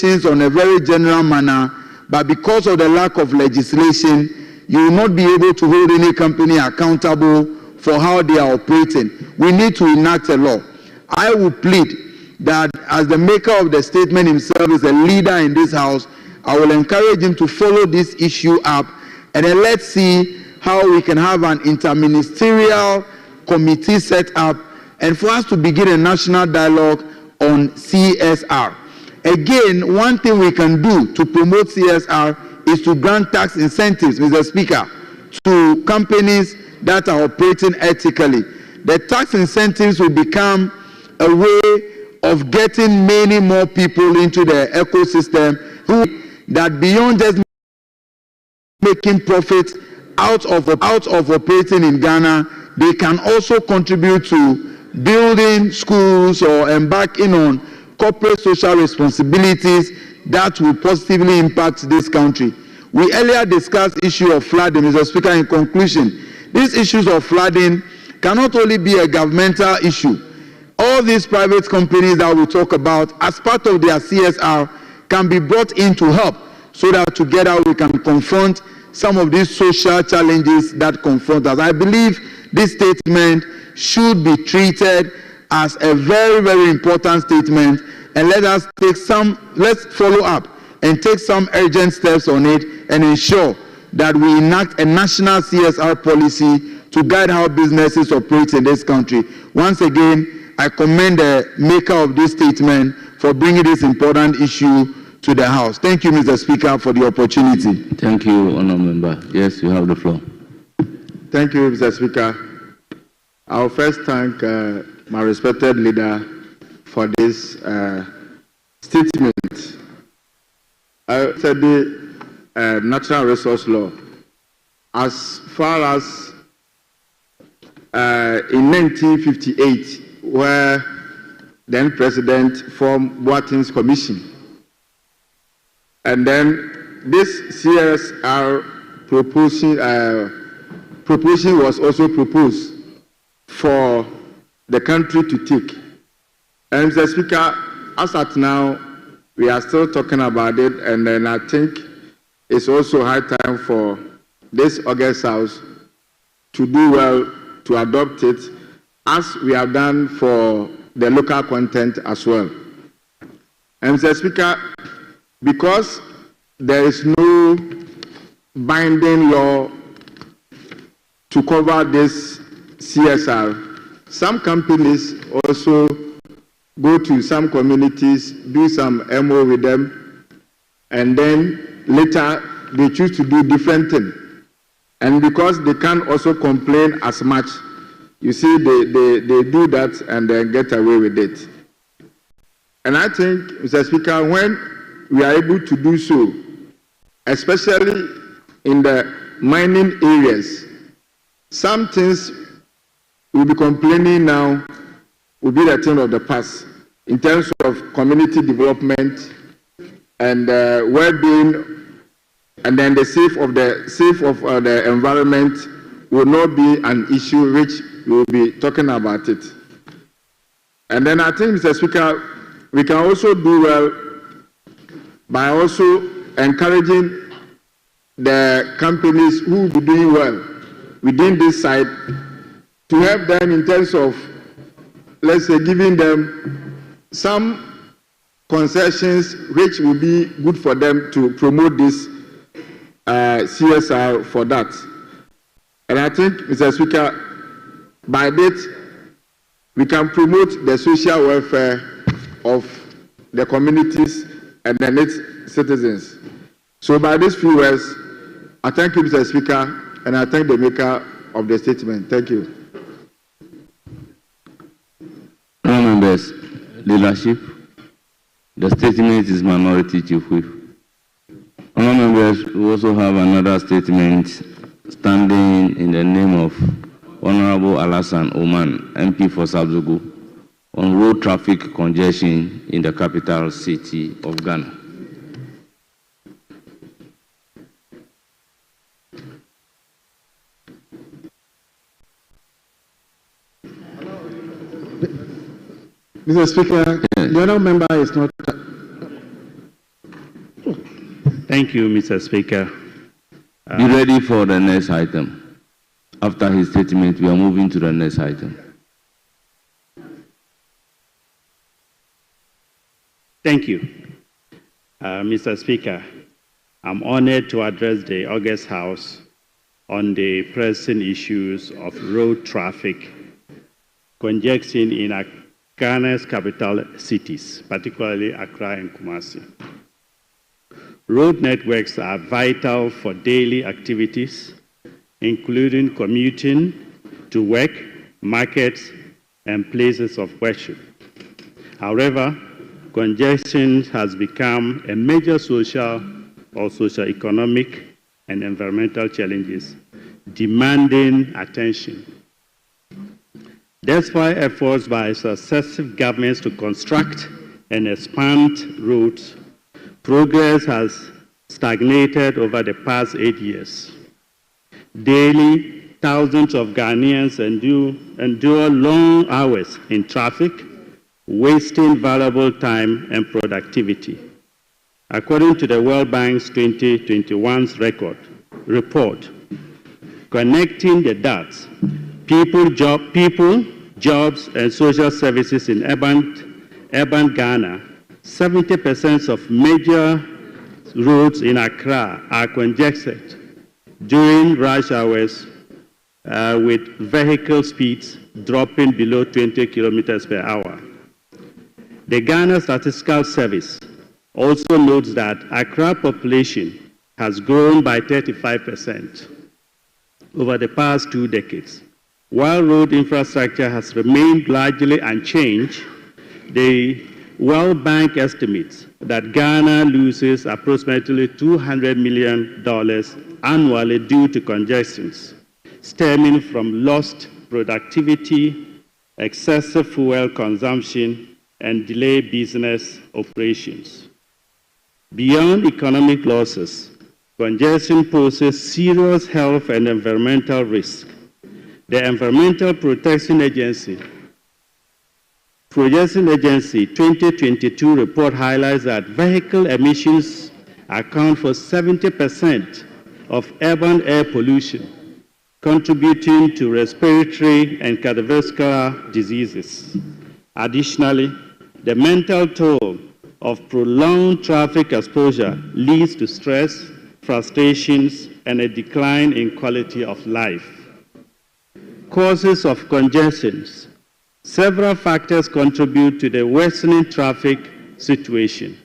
on a very general manner, but because of the lack of legislation, you will not be able to hold any company accountable for how they are operating. We need to enact a law. I will plead that as the maker of the statement himself is a leader in this house, I will encourage him to follow this issue up, and then let's see how we can have an interministerial committee set up and for us to begin a national dialogue on CSR. Again, one thing we can do to promote CSR is to grant tax incentives, Mr. Speaker, to companies that are operating ethically. The tax incentives will become a way of getting many more people into the ecosystem that beyond just making profit out of operating in Ghana, they can also contribute to building schools or embarking on corporate social responsibilities that will positively impact this country. We earlier discussed the issue of flooding, Mr. Speaker. In conclusion, these issues of flooding cannot only be a governmental issue. All these private companies that we talk about as part of their CSR can be brought in to help so that together we can confront some of these social challenges that confront us. I believe this statement should be treated as a very, very important statement, and let's follow up and take some urgent steps on it and ensure that we enact a national CSR policy to guide how businesses operate in this country. Once again, I commend the maker of this statement for bringing this important issue to the House. Thank you, Mr. Speaker, for the opportunity. Thank you, Honourable Member. Yes, you have the floor. Thank you, Mr. Speaker. I'll first thank my respected leader for this statement. I said the natural resource law. As far as in 1958, where then President formed Boateng's Commission, and then this CSR proposition was also proposed for the country to take. And Mr. Speaker, as at now, we are still talking about it, and then I think it's also high time for this August House to do well to adopt it, as we have done for the local content as well. And Mr. Speaker, because there is no binding law to cover this CSR, some companies also go to some communities, do some MO with them, and then later they choose to do different things. And because they can't also complain as much, you see, they do that and then get away with it. And I think, Mr. Speaker, when we are able to do so, especially in the mining areas, some things we'll be complaining now will be the thing of the past in terms of community development and well-being, and then the safe of the environment will not be an issue which we will be talking about it. And then I think, Mr. Speaker, we can also do well by also encouraging the companies who will be doing well within this side to help them in terms of, let's say, giving them some concessions which will be good for them to promote this CSR for that. And I think, Mr. Speaker, by that, we can promote the social welfare of the communities and the its citizens. So by these few words, I thank you, Mr. Speaker, and I thank the maker of the statement. Thank you. Members, leadership, the statement is Minority Chief Whip. Honourable members, we also have another statement standing in the name of Honourable Alassane Oman, MP for Sabzugu, on road traffic congestion in the capital city of Ghana. Mr. Speaker, the other member is not. Thank you, Mr. Speaker. Be ready for the next item. After his statement, we are moving to the next item. Thank you. Mr. Speaker, I'm honored to address the August House on the pressing issues of road traffic congestion in Ghana's capital cities, particularly Accra and Kumasi. Road networks are vital for daily activities, including commuting to work, markets, and places of worship. However, congestion has become a major social or socio-economic and environmental challenges demanding attention. Despite efforts by successive governments to construct and expand roads, progress has stagnated over the past 8 years. Daily, thousands of Ghanaians endure long hours in traffic, wasting valuable time and productivity. According to the World Bank's 2021 report, connecting the dots, people, jobs, and social services in urban Ghana, 70% of major roads in Accra are congested during rush hours with vehicle speeds dropping below 20 kilometers per hour. The Ghana Statistical Service also notes that Accra population has grown by 35% over the past 2 decades. While road infrastructure has remained largely unchanged, the World Bank estimates that Ghana loses approximately $200 million annually due to congestions, stemming from lost productivity, excessive fuel consumption, and delayed business operations. Beyond economic losses, congestion poses serious health and environmental risk. The Environmental Protection Agency 2022 report highlights that vehicle emissions account for 70% of urban air pollution, contributing to respiratory and cardiovascular diseases. Additionally, the mental toll of prolonged traffic exposure leads to stress, frustrations, and a decline in quality of life. Causes of congestions. Several factors contribute to the worsening traffic situation.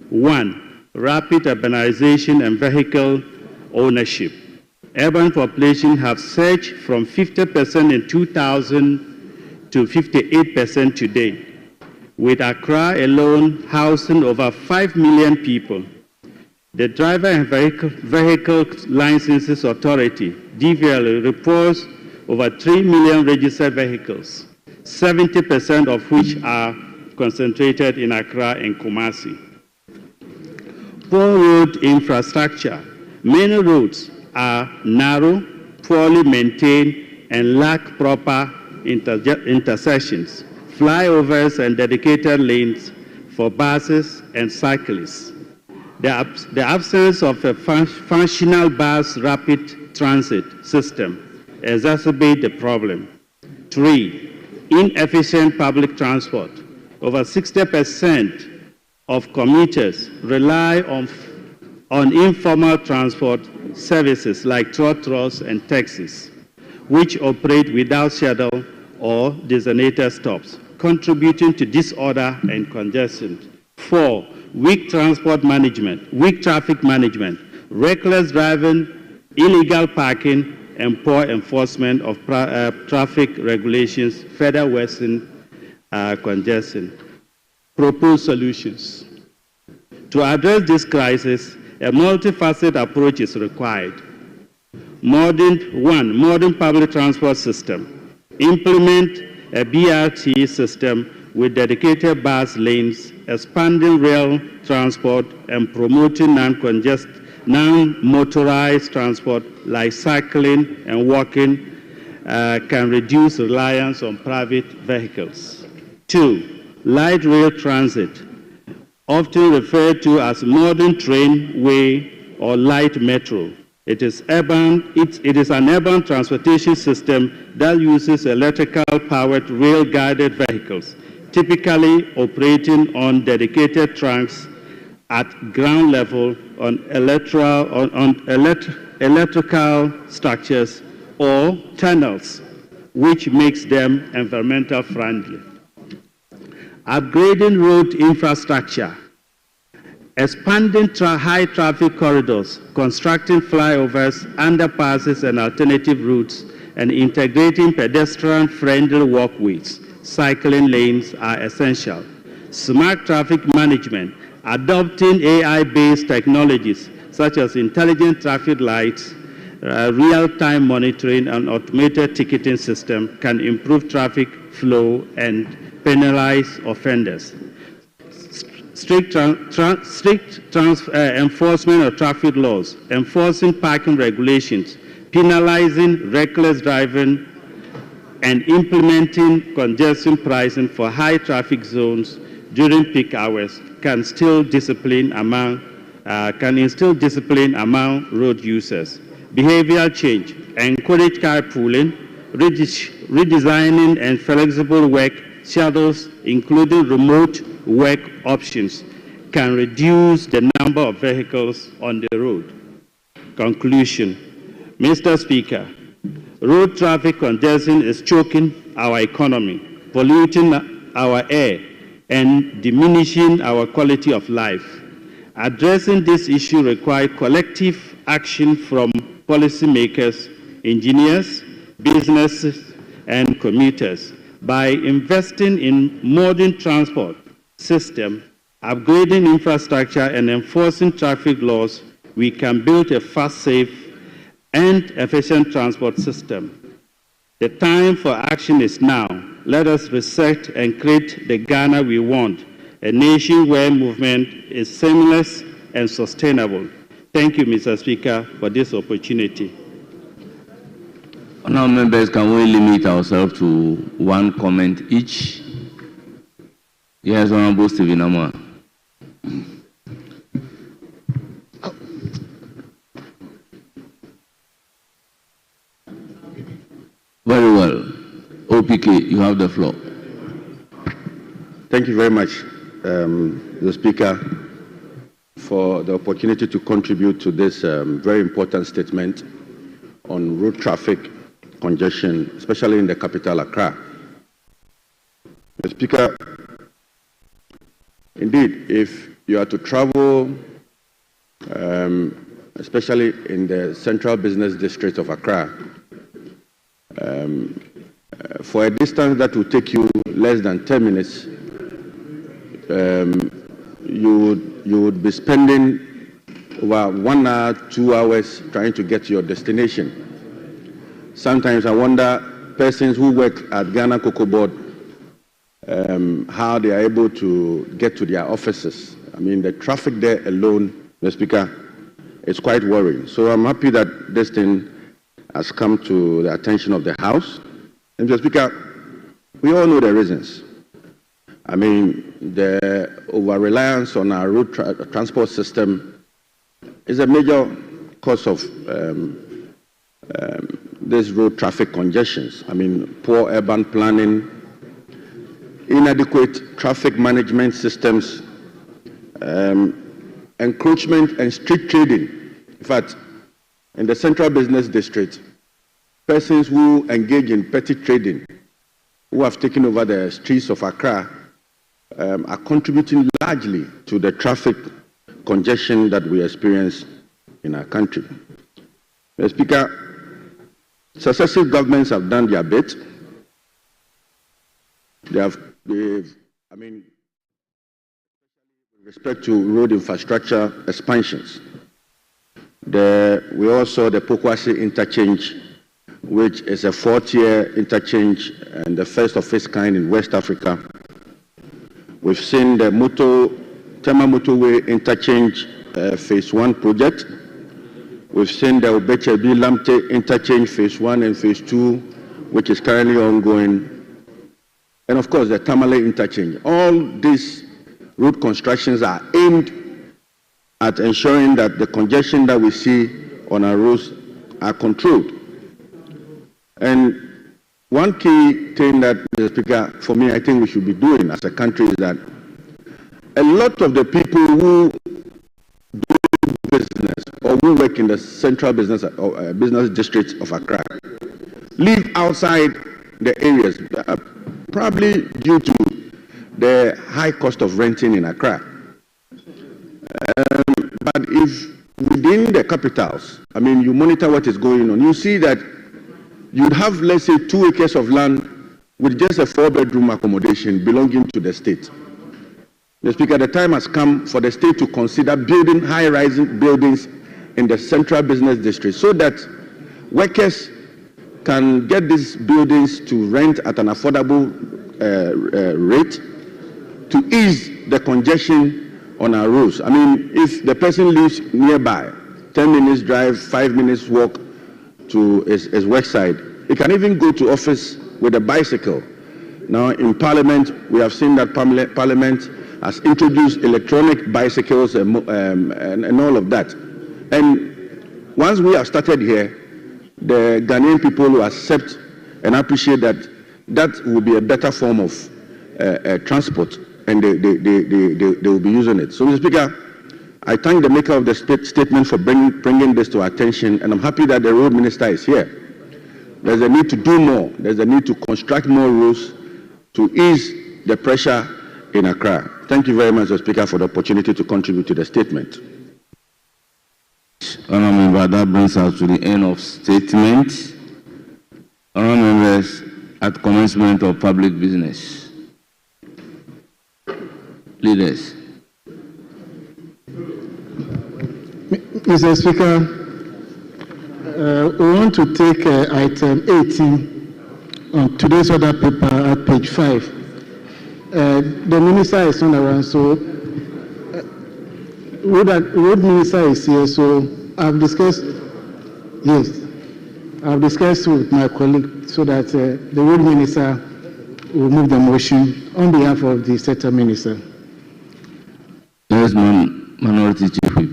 1, rapid urbanization and vehicle ownership. Urban population have surged from 50% in 2000 to 58% today, with Accra alone housing over 5 million people. The Driver and Vehicle Licenses Authority, DVL, reports over 3 million registered vehicles, 70% of which are concentrated in Accra and Kumasi. Poor road infrastructure. Many roads are narrow, poorly maintained, and lack proper intersections, flyovers, and dedicated lanes for buses and cyclists. The absence of a functional bus rapid transit system exacerbates the problem. 3, inefficient public transport. Over 60% of commuters rely on informal transport services like trotros and taxis, which operate without schedule or designated stops, contributing to disorder and congestion. 4, weak traffic management, reckless driving, illegal parking, and poor enforcement of traffic regulations further worsen congestion. Proposed solutions. To address this crisis, a multifaceted approach is required. Modern public transport system. Implement a BRT system with dedicated bus lanes, expanding rail transport, and promoting non-motorized transport like cycling and walking can reduce reliance on private vehicles. 2, light rail transit. often referred to as modern trainway or light metro. It is an urban transportation system that uses electrical-powered rail-guided vehicles, typically operating on dedicated tracks at ground level on electrical structures or tunnels, which makes them environmental friendly. Upgrading road infrastructure, expanding high traffic corridors, constructing flyovers, underpasses, and alternative routes, and integrating pedestrian-friendly walkways, cycling lanes are essential. Smart traffic management, adopting AI-based technologies such as intelligent traffic lights, real-time monitoring, and automated ticketing system can improve traffic flow and penalize offenders. Strict enforcement of traffic laws, enforcing parking regulations, penalizing reckless driving, and implementing congestion pricing for high traffic zones during peak hours can instill discipline among road users. Behavioral change, encourage carpooling, redesigning and flexible work schedules, including remote work options, can reduce the number of vehicles on the road. Conclusion. Mr. Speaker, road traffic congestion is choking our economy, polluting our air, and diminishing our quality of life. Addressing this issue requires collective action from policymakers, engineers, businesses, and commuters. By investing in modern transport system, upgrading infrastructure, and enforcing traffic laws, we can build a fast, safe, and efficient transport system. The time for action is now. Let us reset and create the Ghana we want, a nation where movement is seamless and sustainable. Thank you, Mr. Speaker, for this opportunity. Honourable members, can we limit ourselves to one comment each? Yes, Honourable Stephen Amwa. Very well. OPK, you have the floor. Thank you very much, the Speaker, for the opportunity to contribute to this very important statement on road traffic congestion, especially in the capital, Accra. The Speaker, indeed, if you are to travel, especially in the central business district of Accra, for a distance that will take you less than 10 minutes, you would be spending over 1 hour, 2 hours trying to get to your destination. Sometimes I wonder, persons who work at Ghana Cocoa Board, how they are able to get to their offices. I mean, the traffic there alone, Mr. Speaker, is quite worrying. So I'm happy that this thing has come to the attention of the House. And Mr. Speaker, we all know the reasons. I mean, the over-reliance on our road transport system is a major cause of this road traffic congestions. I mean, poor urban planning, inadequate traffic management systems, encroachment and street trading. In fact, in the central business district, persons who engage in petty trading, who have taken over the streets of Accra, are contributing largely to the traffic congestion that we experience in our country. Mr. Speaker, successive governments have done their bit. With respect to road infrastructure expansions, we all saw the Pokwasi interchange, which is a 4-tier interchange and the first of its kind in West Africa. We've seen the Tema Motorway interchange phase 1 project. We've seen the Obechebi Lamte interchange phase 1 and phase 2, which is currently ongoing. And of course, the Tamale interchange. All these road constructions are aimed at ensuring that the congestion that we see on our roads are controlled. And one key thing that, Mr. Speaker, for me, I think we should be doing as a country is that a lot of the people who do business or who work in the central business or business districts of Accra live outside the areas, probably due to the high cost of renting in Accra. But if within the capitals, I mean, you monitor what is going on, you see that you'd have, let's say, 2 acres of land with just a 4-bedroom accommodation belonging to the state. Mr. Speaker, the time has come for the state to consider building high-rising buildings in the central business district so that workers can get these buildings to rent at an affordable rate to ease the congestion on our roads. I mean, if the person lives nearby, 10 minutes drive, 5 minutes walk to his work site, he can even go to office with a bicycle. Now, in Parliament, we have seen that Parliament has introduced electronic bicycles and all of that. And once we have started here, the Ghanaian people will accept and appreciate that that will be a better form of transport, and they will be using it. So, Mr. Speaker, I thank the maker of the statement for bringing this to our attention, and I'm happy that the road minister is here. There's a need to do more. There's a need to construct more roads to ease the pressure in Accra. Thank you very much, Mr. Speaker, for the opportunity to contribute to the statement. Honourable Member, that brings us to the end of statement. Honourable Members, at commencement of public business. Leaders. Mr. Speaker, we want to take item 18 on today's order paper at page 5. The minister is not around, so road minister is here, so I've discussed with my colleague so that the road minister will move the motion on behalf of the sector minister. Yes, Minority Chief Whip.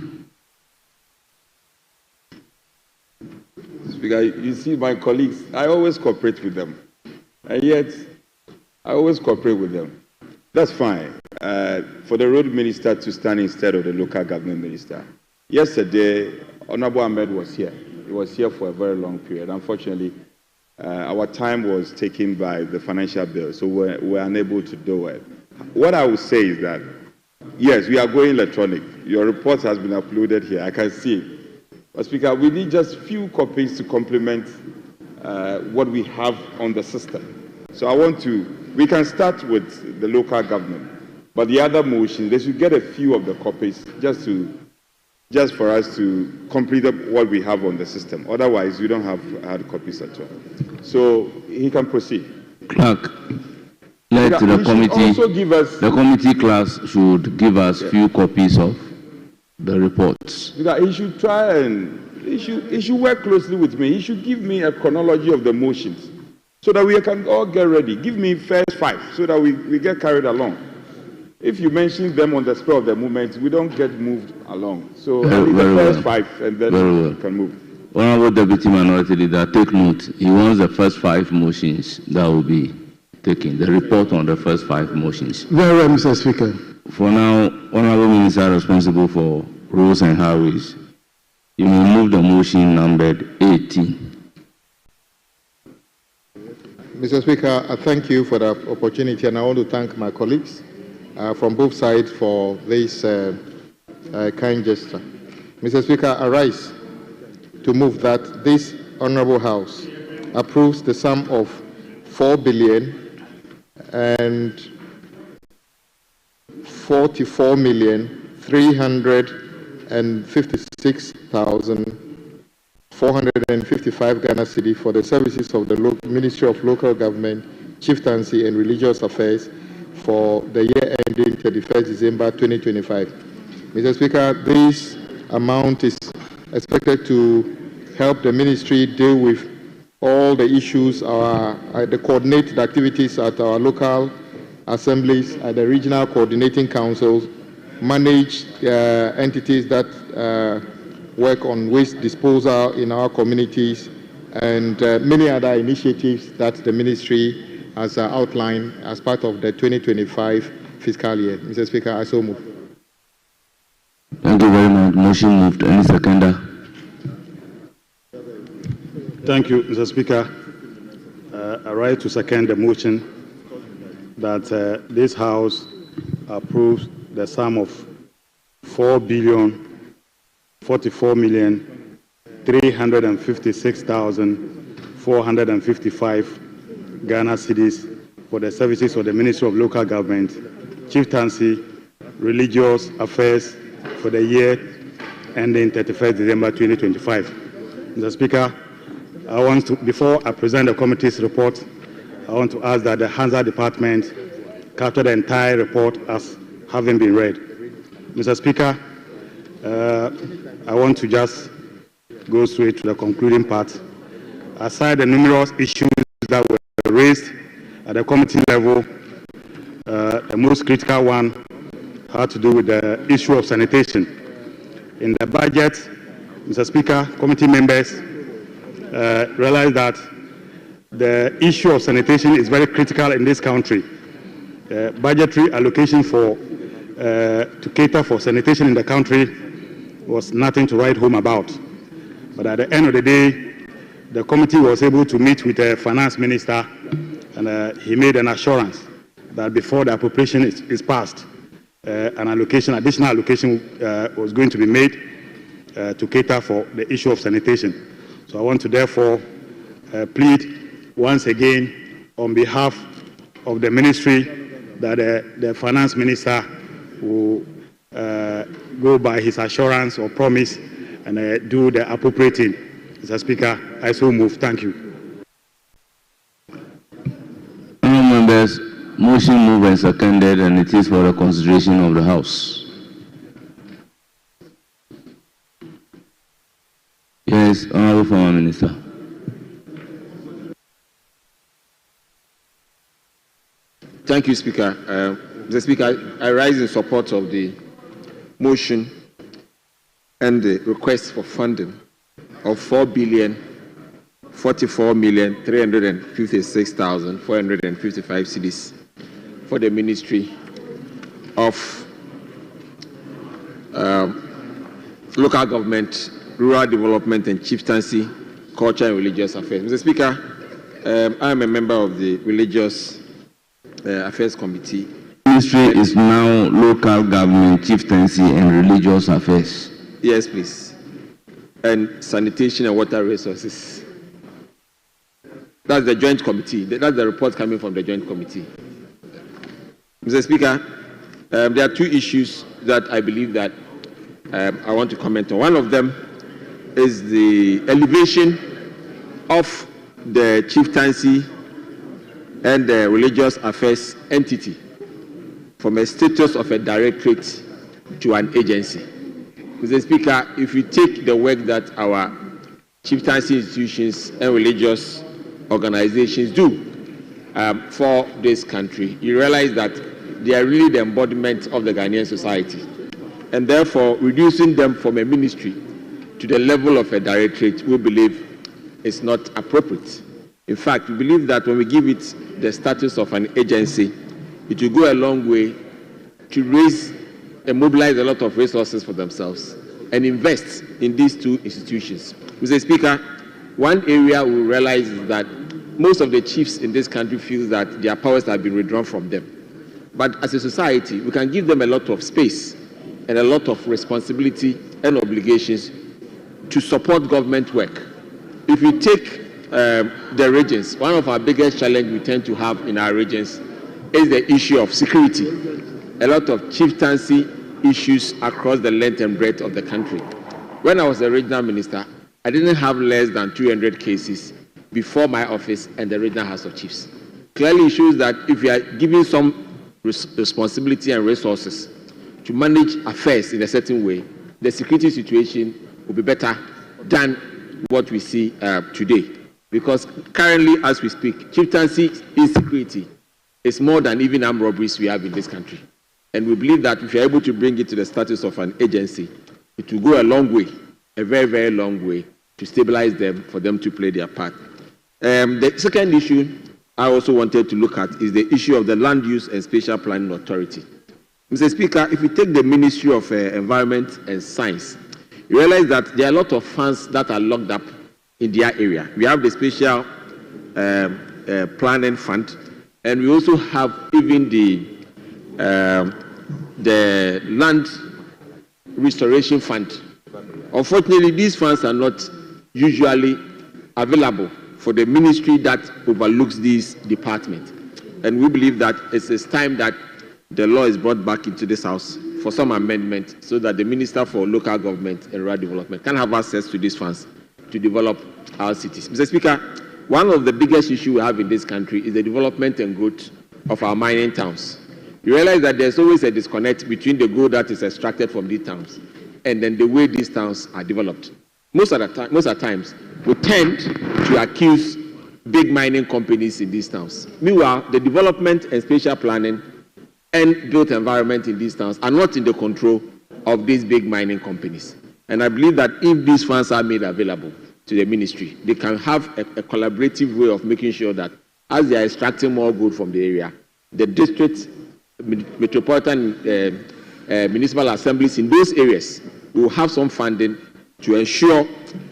Speaker, you see my colleagues, I always cooperate with them. And yet, I always cooperate with them. That's fine. For the road minister to stand instead of the local government minister. Yesterday, Honorable Ahmed was here. He was here for a very long period. Unfortunately, our time was taken by the financial bill, so we're unable to do it. What I would say is that, yes, we are going electronic. Your report has been uploaded here. I can see it. But Speaker, we need just few copies to complement what we have on the system. So we can start with the local government, but the other motions, they should get a few of the copies just for us to complete up what we have on the system. Otherwise, we don't have hard copies at all. So he can proceed. Clerk, let the committee also give us. The committee class should give us few copies of the reports. He should try and he should work closely with me. He should give me a chronology of the motions so that we can all get ready. Give me first 5 so that we get carried along. If you mention them on the spur of the moment, we don't get moved along. So the first 5 and then we can move. Honorable Deputy Minority Leader, take note. He wants the first 5 motions that will be taken. The report on the first 5 motions. Very well, Mr. Speaker. For now, Honorable Minister responsible for roads and highways, you may move the motion numbered 18. Mr. Speaker, I thank you for the opportunity, and I want to thank my colleagues from both sides for this kind gesture. Mr. Speaker, I rise to move that this Honourable House approves the sum of 4,446,455 Ghana cedi for the services of the Ministry of Local Government, Chieftaincy and Religious Affairs for the year ending 31st December 2025. Mr. Speaker, this amount is expected to help the ministry deal with all the issues, the coordinated activities at our local assemblies, at the regional coordinating councils, manage entities that work on waste disposal in our communities, and many other initiatives that the ministry has outlined as part of the 2025 fiscal year. Mr. Speaker, I so move. Thank you very much. Motion moved. Any seconder? Thank you, Mr. Speaker. I rise to second the motion that this House approves the sum of 4,044,356,455 Ghana cedis for the services of the Ministry of Local Government, Chieftaincy, Religious Affairs for the year ending 31st December 2025. Mr. Speaker, I want to, before I present the committee's report, I want to ask that the Hazard Department capture the entire report as having been read. Mr. Speaker, I want to just go straight to the concluding part. Aside the numerous issues that were raised at the committee level, the most critical one had to do with the issue of sanitation. In the budget, Mr. Speaker, committee members realize that the issue of sanitation is very critical in this country. Budgetary allocation for to cater for sanitation in the country was nothing to write home about. But at the end of the day, the committee was able to meet with the finance minister, and he made an assurance that before the appropriation is passed, an allocation, additional allocation was going to be made to cater for the issue of sanitation. So I want to therefore plead once again on behalf of the ministry that the finance minister will go by his assurance or promise and do the appropriating. Mr. Speaker, I so move. Thank you. Honourable members, motion moved and seconded, and it is for the consideration of the House. Yes, Honourable Former Minister. Thank you, Speaker. Mr. Speaker, I rise in support of the motion and the request for funding of 4,044,356,455 cedis for the Ministry of Local Government, Rural Development and Chieftaincy, Culture and Religious Affairs. Mr. Speaker, I am a member of the Religious Affairs Committee. Ministry is now Local Government, Chieftaincy and Religious Affairs. Yes, please. And Sanitation and Water Resources. That's the joint committee. That's the report coming from the joint committee. Mr. Speaker, there are two issues that I believe that I want to comment on. One of them is the elevation of the chieftaincy and the religious affairs entity from a status of a directorate to an agency. Mr. Speaker, if you take the work that our chieftaincy institutions and religious organizations do for this country, you realize that they are really the embodiment of the Ghanaian society. And therefore, reducing them from a ministry to the level of a directorate, we believe is not appropriate. In fact, we believe that when we give it the status of an agency, it will go a long way to raise and mobilize a lot of resources for themselves and invest in these two institutions. Mr. Speaker, one area we realize is that most of the chiefs in this country feel that their powers have been withdrawn from them. But as a society, we can give them a lot of space and a lot of responsibility and obligations to support government work. If you take the regions, one of our biggest challenges we tend to have in our regions is the issue of security. A lot of chieftaincy issues across the length and breadth of the country. When I was a regional minister, I didn't have less than 200 cases before my office and the regional House of Chiefs. Clearly it shows that if you are giving some responsibility and resources to manage affairs in a certain way, the security situation will be better than what we see today. Because currently, as we speak, chieftaincy insecurity is more than even armed robberies we have in this country. And we believe that if you're able to bring it to the status of an agency, it will go a long way, a very, very long way, to stabilize them, for them to play their part. The second issue I also wanted to look at is the issue of the Land Use and Spatial Planning Authority. Mr. Speaker, if you take the Ministry of Environment and Science, you realize that there are a lot of funds that are locked up in their area. We have the Spatial Planning Fund, and we also have even the Land Restoration Fund. Unfortunately, these funds are not usually available for the ministry that overlooks these departments. And we believe that it's time that the law is brought back into this House for some amendment so that the Minister for Local Government and Rural Development can have access to these funds to develop our cities. Mr. Speaker, one of the biggest issues we have in this country is the development and growth of our mining towns. You realize that there's always a disconnect between the gold that is extracted from these towns and then the way these towns are developed. Most of the times, we tend to accuse big mining companies in these towns. Meanwhile, the development and spatial planning and built environment in these towns are not in the control of these big mining companies. And I believe that if these funds are made available to the ministry, they can have a collaborative way of making sure that as they are extracting more gold from the area, the district, metropolitan municipal assemblies in those areas will have some funding to ensure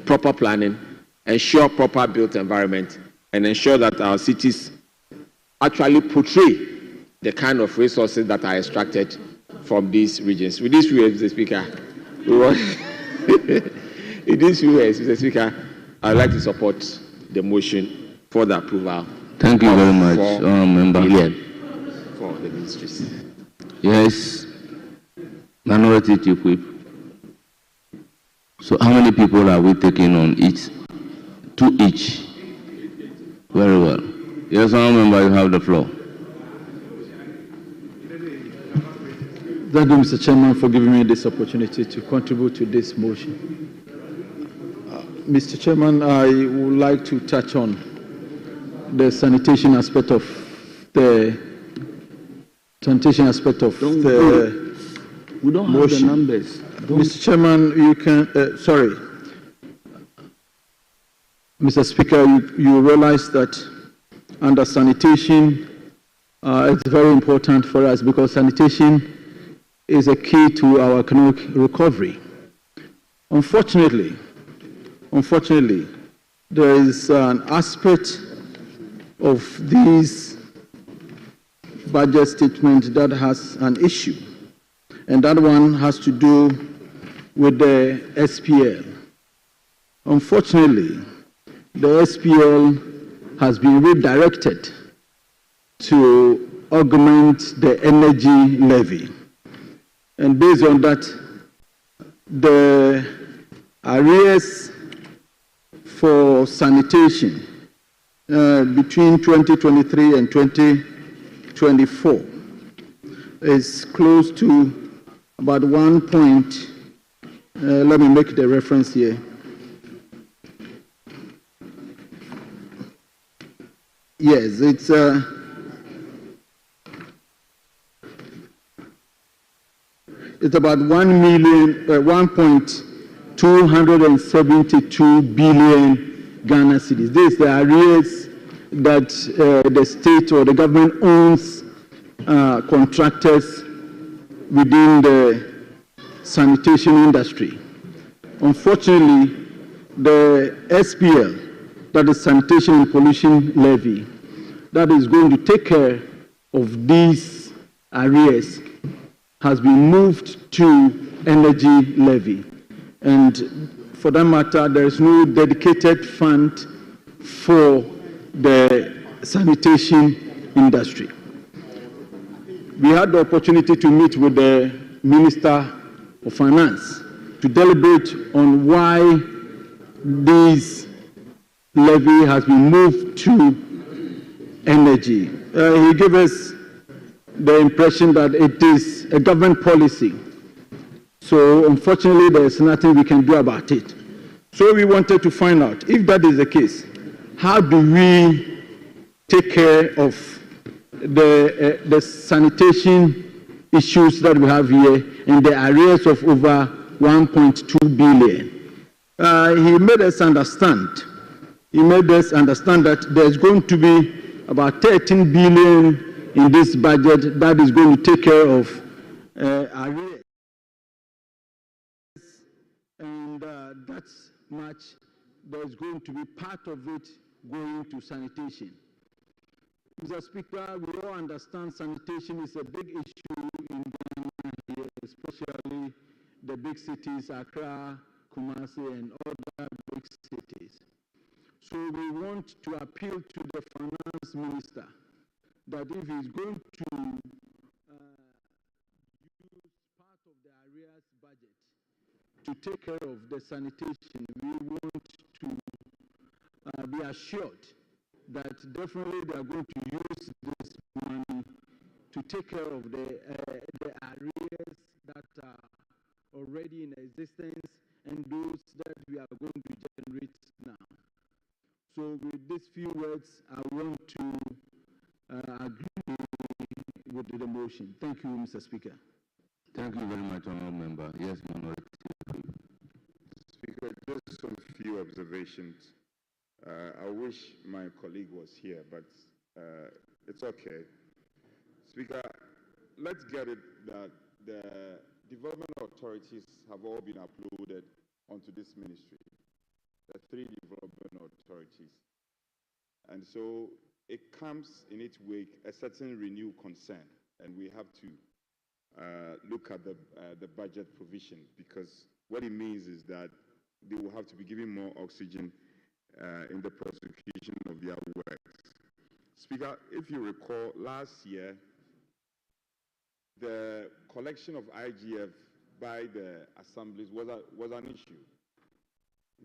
proper planning, ensure proper built environment, and ensure that our cities actually portray the kind of resources that are extracted from these regions. With this view, Mr. Speaker, Mr. Speaker, I would like to support the motion for the approval. Thank you very much, Member. For the ministries. Yes, Minority Chief Whip. So how many people are we taking on each? 2 each. Very well. Yes, Member, you have the floor. Thank you, Mr. Chairman, for giving me this opportunity to contribute to this motion. Mr. Chairman, I would like to touch on the sanitation aspect of the We don't motion. have the numbers. Mr. Chairman, you can, sorry. Mr. Speaker, you realize that under sanitation, it's very important for us because sanitation is a key to our economic recovery. Unfortunately, there is an aspect of this budget statement that has an issue, and that one has to do with the SPL. Unfortunately, the SPL has been redirected to augment the energy levy. And based on that, the arrears for sanitation between 2023 and 2024 is close to about let me make the reference here. Yes, it's about 1.272 billion Ghana cedis. This is the arrears that the state or the government owns contractors within the sanitation industry. Unfortunately, the SPL, that is Sanitation and Pollution Levy, that is going to take care of these arrears, has been moved to energy levy. And for that matter, there is no dedicated fund for the sanitation industry. We had the opportunity to meet with the Minister of Finance to deliberate on why this levy has been moved to energy. He gave us the impression that it is a government policy. So unfortunately, there is nothing we can do about it. So we wanted to find out, if that is the case, how do we take care of the sanitation issues that we have here and the arrears of over 1.2 billion. He made us understand. He made us understand that there's going to be about 13 billion in this budget that is going to take care of arrears. And that's much. There's going to be part of it going to sanitation. Mr. Speaker, we all understand sanitation is a big issue in Ghana here, especially the big cities, Accra, Kumasi, and other big cities. So we want to appeal to the finance minister that if he's going to use part of the arrears budget to take care of the sanitation, we want to be assured that definitely they are going to use this money to take care of the arrears that are already in existence and those that we are going to generate now. So with these few words, I want to agree with the motion. Thank you, Mr. Speaker. Thank you very much, Honourable Member. Yes, Minority. Speaker, just some few observations. I wish my colleague was here, but it's okay. Speaker, let's get it that the development authorities have all been uploaded onto this ministry, the 3 development authorities. And so it comes in its wake a certain renewed concern, and we have to look at the budget provision, because what it means is that they will have to be given more oxygen in the prosecution of their works. Speaker, if you recall, last year, the collection of IGF by the assemblies was an issue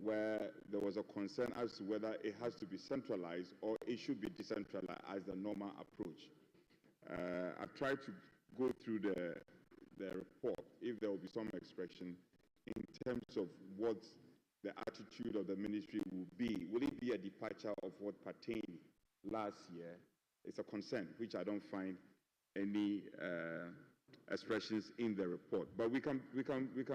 where there was a concern as to whether it has to be centralized or it should be decentralized as the normal approach. I've tried to go through the report, if there will be some expression in terms of what the attitude of the ministry will be. Will it be a departure of what pertained last year? It's a concern, which I don't find any expressions in the report. But we can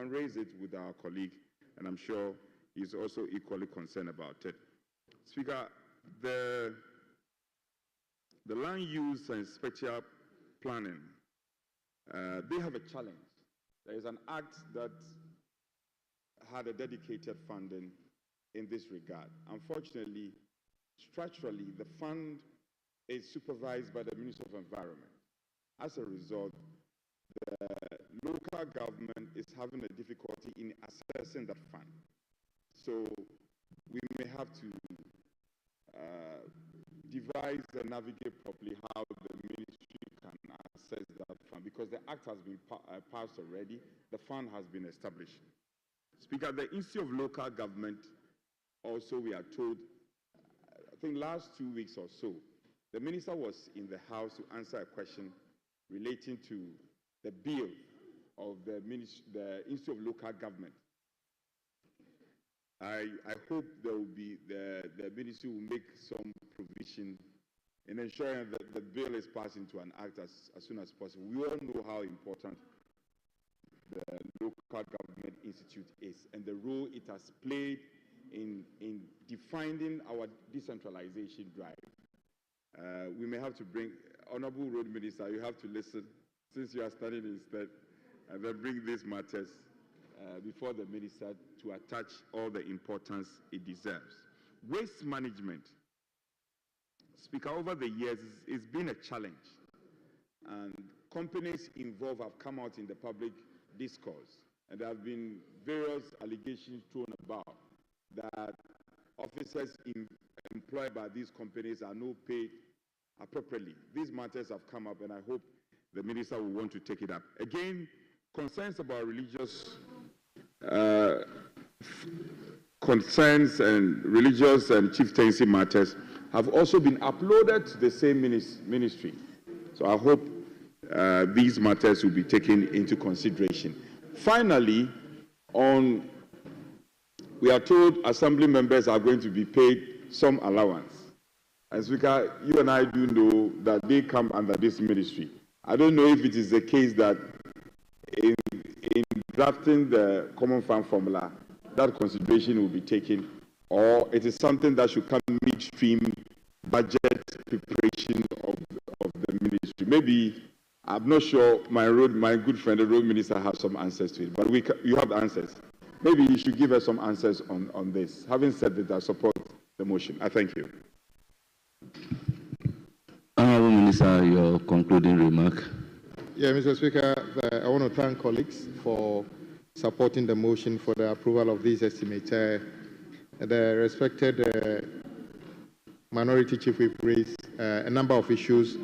raise it with our colleague, and I'm sure he's also equally concerned about it. Speaker, the land use and spatial planning, they have a challenge. There is an act that had a dedicated funding in this regard. Unfortunately, structurally, the fund is supervised by the Ministry of Environment. As a result, the local government is having a difficulty in accessing that fund. So we may have to devise and navigate properly how the ministry can access that fund, because the act has been passed already, the fund has been established. Speaker, the Institute of Local Government, also we are told, I think last 2 weeks or so, the minister was in the House to answer a question relating to the bill of the Institute of Local Government. I hope there will be, the ministry will make some provision in ensuring that the bill is passed into an act as soon as possible. We all know how important the Local Government Institute is and the role it has played in defining our decentralization drive. We may have to bring, Honorable Road Minister, you have to listen, since you are standing instead, and then bring these matters before the minister to attach all the importance it deserves. Waste management. Speaker, over the years, it's been a challenge, and companies involved have come out in the public discourse, and there have been various allegations thrown about that officers employed by these companies are not paid appropriately. These matters have come up, and I hope the minister will want to take it up. Again, concerns about religious concerns and religious and chieftaincy matters have also been uploaded to the same ministry. So I hope these matters will be taken into consideration. Finally, we are told assembly members are going to be paid some allowance. And Speaker, you and I do know that they come under this ministry. I don't know if it is the case that in drafting the common fund formula, that consideration will be taken, or it is something that should come midstream budget preparation of the ministry. Maybe, I'm not sure, my good friend, the road minister, has some answers to it, but you have the answers. Maybe you should give us some answers on this. Having said that, I support the motion. I thank you. Honourable Minister, your concluding remark. Yeah, Mr. Speaker, I want to thank colleagues for supporting the motion for the approval of these estimates. The respected Minority Chief Whip raised a number of issues,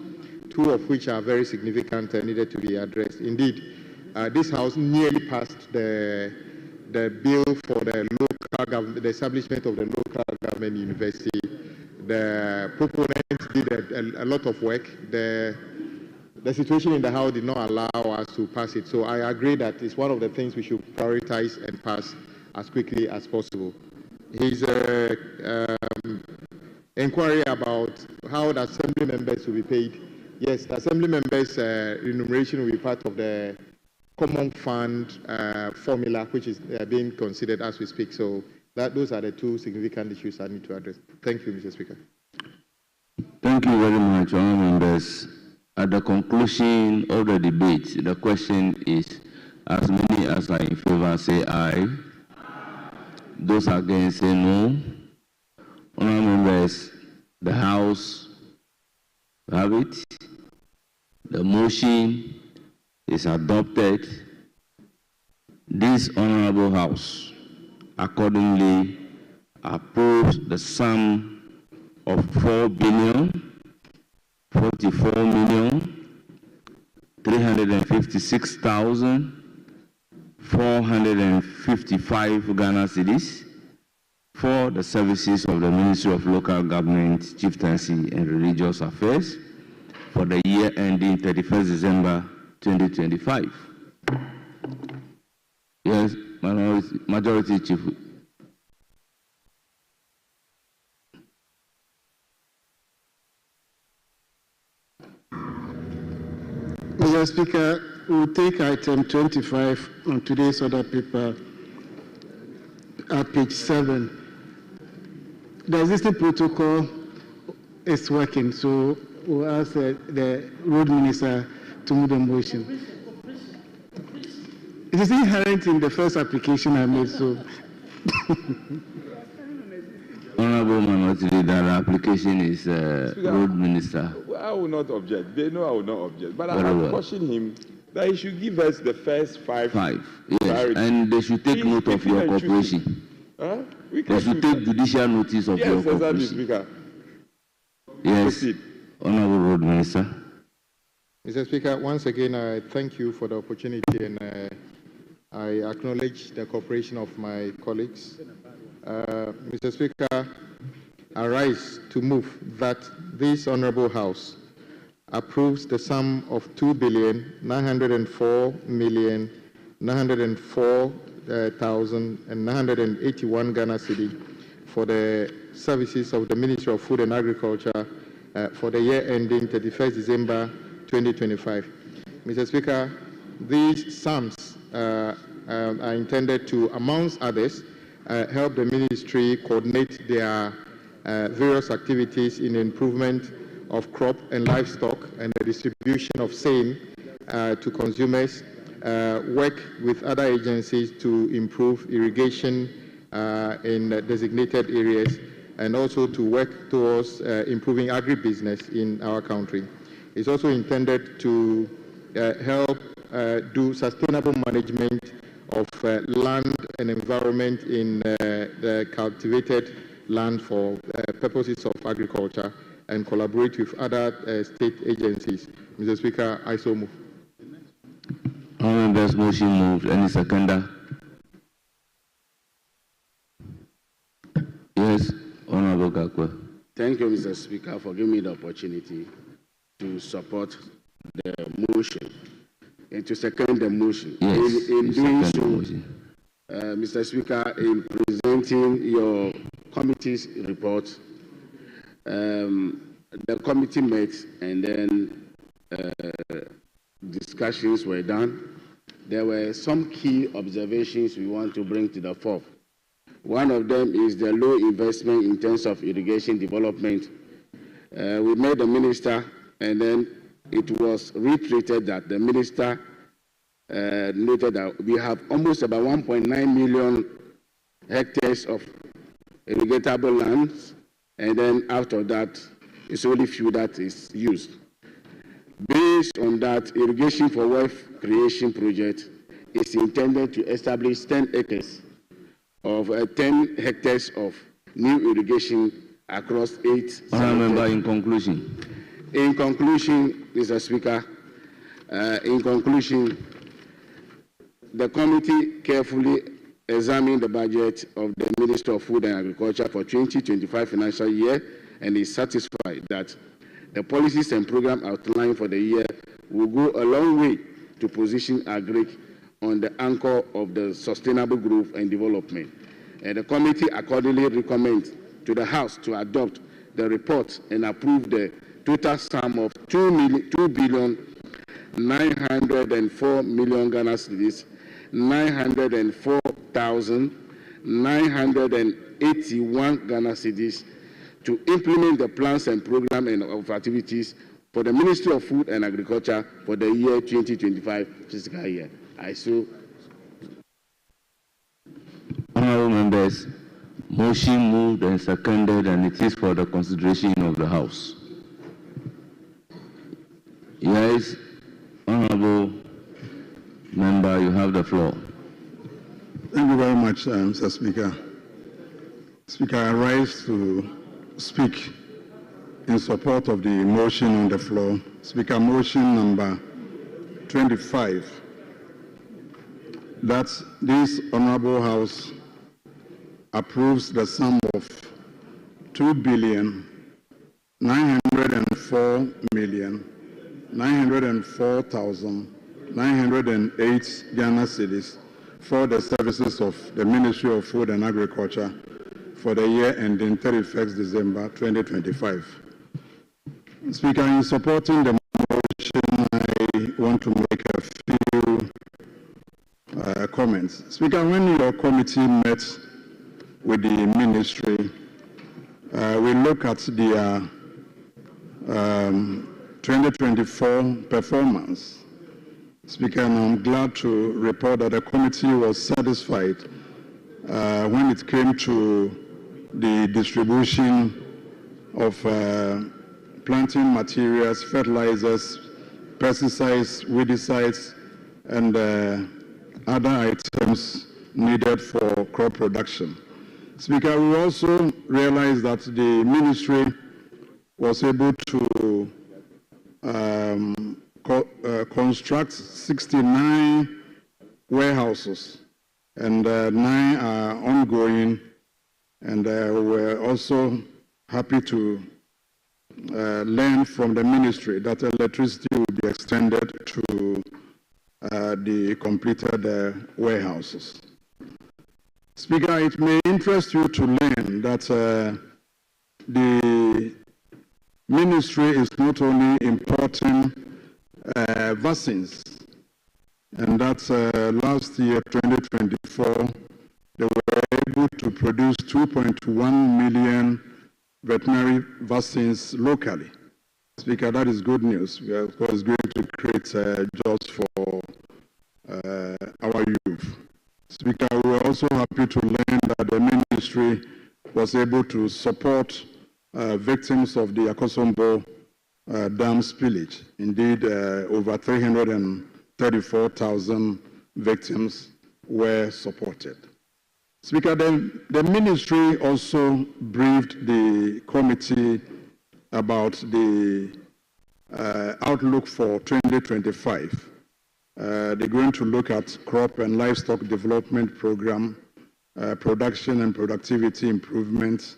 two of which are very significant and needed to be addressed. Indeed, this House nearly passed the bill for the local government, the establishment of the local government university. The proponents did a lot of work. The situation in the House did not allow us to pass it. So I agree that it's one of the things we should prioritize and pass as quickly as possible. His inquiry about how the assembly members will be paid. Yes, the assembly members' remuneration will be part of the common fund formula, which is being considered as we speak. So those are the two significant issues I need to address. Thank you, Mr. Speaker. Thank you very much, honourable members. At the conclusion of the debate, the question is, as many as are in favour say aye. Those against say no. Honourable members, the House have it. The motion is adopted. This honourable House accordingly approves the sum of 4,356,455 Ghana cedis for the services of the Ministry of Local Government, Chieftaincy and Religious Affairs for the year ending 31st December 2025. Yes, Majority Chief. Mr. Speaker, we will take item 25 on today's order paper at page 7. The existing protocol is working, so we'll ask the road minister to move the motion. It is inherent in the first application I made, so. Honourable Minority Leader, the application is road minister. I will not object. They know I will not object. But I have cautioned him that he should give us the first five. Yes, priorities. And they should take note of your cooperation. They should take judicial notice of your cooperation. Yes, Speaker. Yes, Honourable Road Minister. Mr. Speaker, once again, I thank you for the opportunity and I acknowledge the cooperation of my colleagues. Mr. Speaker, I rise to move that this Honourable House approves the sum of 2,904,904,981 Ghana cedi for the services of the Ministry of Food and Agriculture for the year ending 31st December 2025. Mr. Speaker, these sums are intended to, amongst others, help the ministry coordinate their various activities in improvement of crop and livestock and the distribution of same to consumers, work with other agencies to improve irrigation in designated areas, and also to work towards improving agribusiness in our country. It's also intended to help do sustainable management of land and environment in the cultivated land for purposes of agriculture and collaborate with other state agencies. Mr. Speaker, I so move. Honourable motion moved. Any seconder? Yes, Honourable Gakwe. Thank you, Mr. Speaker, for giving me the opportunity to support the motion and to second the motion. Yes, in doing so, Mr. Speaker, in presenting your committee's report, The committee met, and then discussions were done. There were some key observations we want to bring to the fore. One of them is the low investment in terms of irrigation development. We met the minister, and then it was reiterated that the minister noted that we have almost about 1.9 million hectares of irrigatable lands, and then out of that, it's only few that is used. Based on that, irrigation for wealth creation project is intended to establish 10 acres of 10 hectares of new irrigation across 8. Member, in conclusion. In conclusion, Mr. Speaker, in conclusion, the committee carefully examined the budget of the Ministry of Food and Agriculture for 2025 financial year and is satisfied that the policies and program outlined for the year will go a long way to position Agric on the anchor of the sustainable growth and development. And the committee accordingly recommends to the House to adopt the report and approve the total sum of 2,904,000,000 Ghana cedis, 904,981 Ghana cedis to implement the plans and program and of activities for the Ministry of Food and Agriculture for the year 2025 fiscal year. I so. Honorable members, motion moved and seconded, and it is for the consideration of the House. Yes, Honorable Member, you have the floor. Thank you very much, Mr. Speaker. Speaker, I rise to speak in support of the motion on the floor. Speaker, motion number 25, that this Honorable House approves the sum of 2,904,904,908 Ghana cedis for the services of the Ministry of Food and Agriculture for the year ending 31st December 2025. Speaker, in supporting the motion, I want to make a few comments. Speaker, when your committee met with the ministry, we look at their 2024 performance. Speaker, and I'm glad to report that the committee was satisfied when it came to the distribution of planting materials, fertilizers, pesticides, weedicides, and other items needed for crop production. Speaker, we also realized that the ministry was able to construct 69 warehouses, and 9 are ongoing, and we're also happy to learn from the ministry that electricity will be extended to the completed warehouses. Speaker, it may interest you to learn that the ministry is not only importing vaccines, and that last year, 2024, they were able to produce 2.1 million veterinary vaccines locally. Speaker, that is good news. We are, of course, going to create jobs for our youth. Speaker, we are also happy to learn that the ministry was able to support victims of the Akosombo dam spillage. Indeed, over 334,000 victims were supported. Speaker, the ministry also briefed the committee about the outlook for 2025. They're going to look at crop and livestock development program, production and productivity improvement,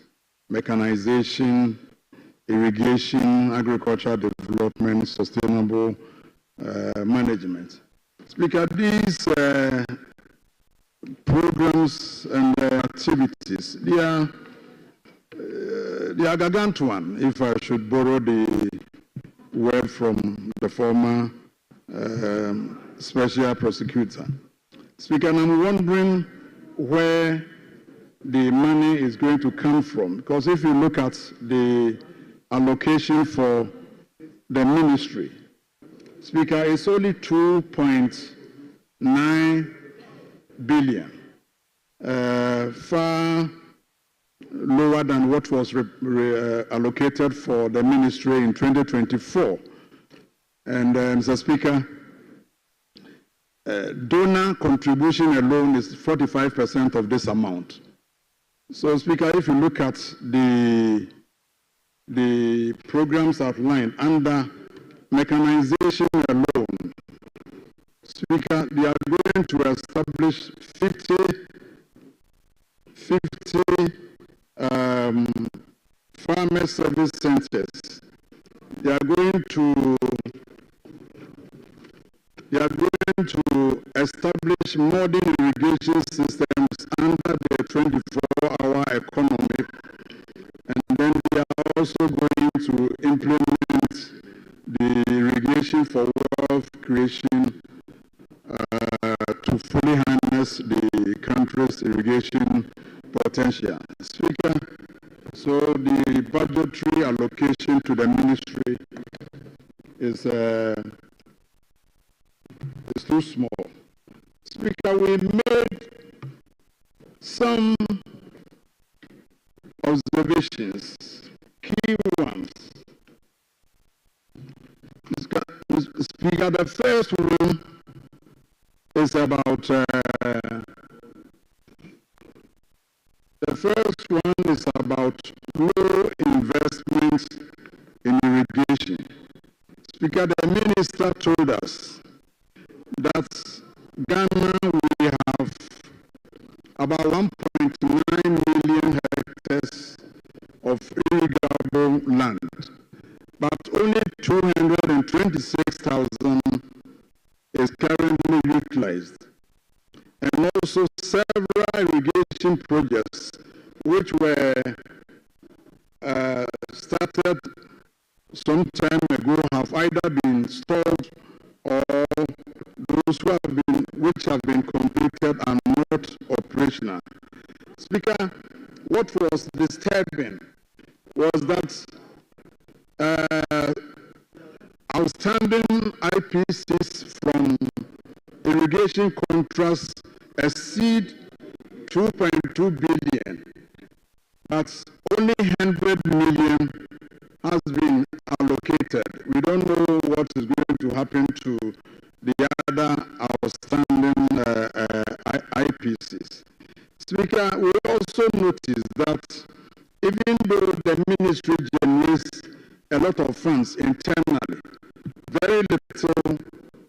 mechanization, irrigation, agricultural development, sustainable management. Speaker, these programs and activities, they are they are gargantuan, if I should borrow the word from the former special prosecutor. Speaker, and I'm wondering where the money is going to come from, because if you look at the allocation for the ministry, Speaker, it's only 2.9 billion, far lower than what was allocated for the ministry in 2024. And Mr. Speaker, donor contribution alone is 45% of this amount. So, Speaker, if you look at the programs outlined under mechanization alone, Speaker, they are going to establish 50 farmer service centers. They are going to establish modern irrigation systems under the 24-hour economy, and then they are also going to implement the irrigation for wealth creation to fully harness the country's irrigation potential. Speaker, so the budgetary allocation to the ministry is too small. Speaker, we made some observations, key ones. Speaker, the first one is about low investments in irrigation. Speaker, the minister told us that Ghana we have about 1.9 million hectares of irrigable land, but only 226,000 is currently utilized. And also several irrigation projects which were started some time ago have either been stalled or those which have been completed are not operational. Speaker, what was disturbing was that outstanding IPCs from irrigation contracts exceed 2.2 billion, but only 100 million has been allocated. We don't know what is going to happen to the other outstanding IPCs. Speaker, we also noticed that even though the ministry generates a lot of funds internally, very little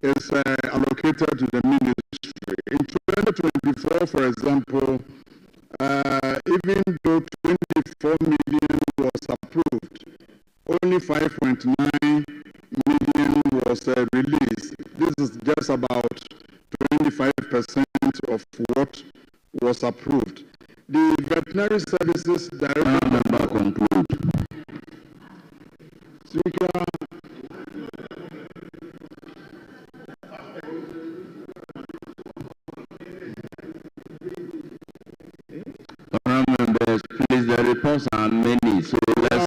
is allocated to the ministry. In 2024, for example, even though 24 million was approved, only 5.9 million was released. This is just about 25% of what was approved. The veterinary services director conclude. Speaker, honourable members, please, the reports